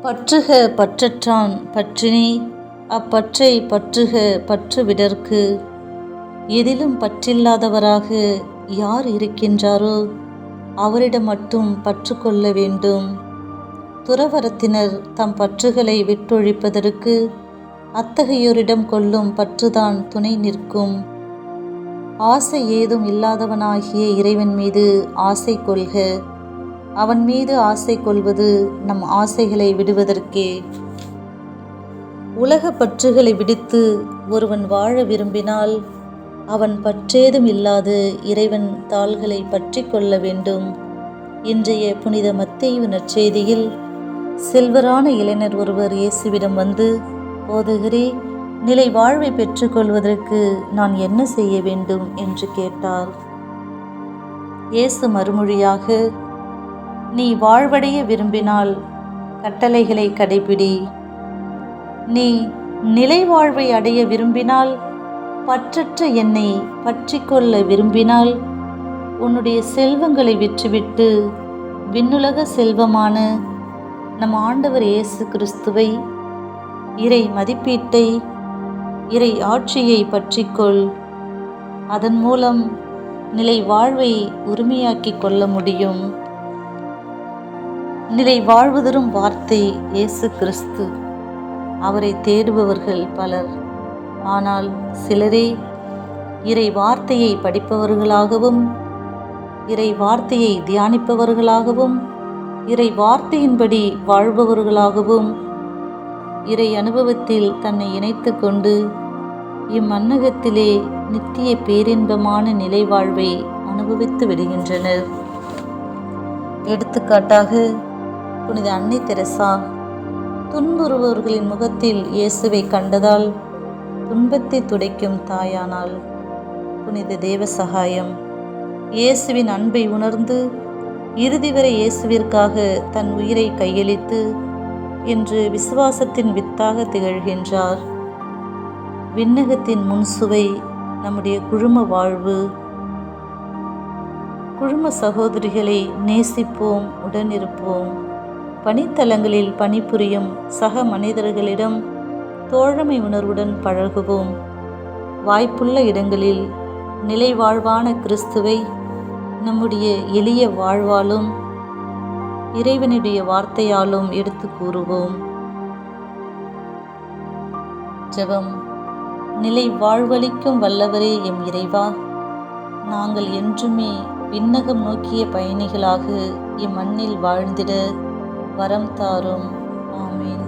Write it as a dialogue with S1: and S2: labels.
S1: பற்றுக பற்றற்றான் பற்றினி அப்பற்றை பற்றுக பற்று விடற்கு. எதிலும் பற்றில்லாதவராக யார் இருக்கின்றாரோ அவரிடம் மட்டும் பற்று கொள்ள வேண்டும். துறவறத்தினர் தம் பற்றுகளை விட்டொழிப்பதற்கு அத்தகையோரிடம் கொள்ளும் பற்றுதான் துணை நிற்கும். ஆசை ஏதும் இல்லாதவனாகிய இறைவன் மீது ஆசை கொள்க. அவன் மீது ஆசை கொள்வது நம் ஆசைகளை விடுவதற்கே. உலக பற்றுகளை விடுத்து ஒருவன் வாழ விரும்பினால் அவன் பற்றேதும் இல்லாது இறைவன் தாள்களை பற்றி கொள்ள வேண்டும். இன்றைய புனித மத்தேயு நற்செய்தியில் செல்வரான இளைஞர் ஒருவர் இயேசுவிடம் வந்து, போதகரே, நிலை வாழ்வை பெற்றுக்கொள்வதற்கு நான் என்ன செய்ய வேண்டும் என்று கேட்டார். இயேசு மறுமொழியாக, நீ வாழ்வடைய விரும்பினால் கட்டளைகளை கடைபிடி. நீ நிலை வாழ்வை அடைய விரும்பினால், பற்றற்ற என்னை பற்றி கொள்ள விரும்பினால், உன்னுடைய செல்வங்களை விற்றுவிட்டு விண்ணுலக செல்வமான நம் ஆண்டவர் இயேசு கிறிஸ்துவை, இறை மதிப்பீட்டை, இறை ஆட்சியை பற்றிக்கொள். அதன் மூலம் நிலை வாழ்வை உரிமையாக்கி கொள்ள முடியும். நிலை வாழ்வு தரும் வார்த்தை இயேசு கிறிஸ்து. அவரை தேடுபவர்கள் பலர். ஆனால் சிலரே இறை வார்த்தையை படிப்பவர்களாகவும், இறை வார்த்தையை தியானிப்பவர்களாகவும், இறை வார்த்தையின்படி வாழ்பவர்களாகவும், இறை அனுபவத்தில் தன்னை இணைத்து கொண்டு இம்மன்னகத்திலே நித்திய பேரின்பமான நிலை வாழ்வை அனுபவித்து விடுகின்றனர். எடுத்துக்காட்டாக புனித அன்னை தெரசா துன்புறுபவர்களின் முகத்தில் இயேசுவை கண்டதால் துன்பத்தை துடைக்கும் தாயானாள். புனித தேவசகாயம் இயேசுவின் அன்பை உணர்ந்து இறுதி வரை இயேசுவிற்காக தன் உயிரை கையளித்து இன்று விசுவாசத்தின் வித்தாக திகழ்கின்றார். விண்ணகத்தின் முன்சுவை நம்முடைய குழும வாழ்வு. குழும சகோதரிகளை நேசிப்போம், உடனிருப்போம். பணித்தலங்களில் பணிபுரியும் சக மனிதர்களிடம் தோழமை உணர்வுடன் பழகுவோம். வாய்ப்புள்ள இடங்களில் நிலை வாழ்வான கிறிஸ்துவை நம்முடைய எளிய வாழ்வாலும் இறைவனுடைய வார்த்தையாலும் எடுத்து கூறுவோம். ஜெபம். நிலை வாழ்வளிக்கும் வல்லவரே எம் இறைவா, நாங்கள் என்றுமே விண்ணகம் நோக்கிய பயணிகளாக இம்மண்ணில் வாழ்ந்திட வரம் தாரும். ஆமீன்.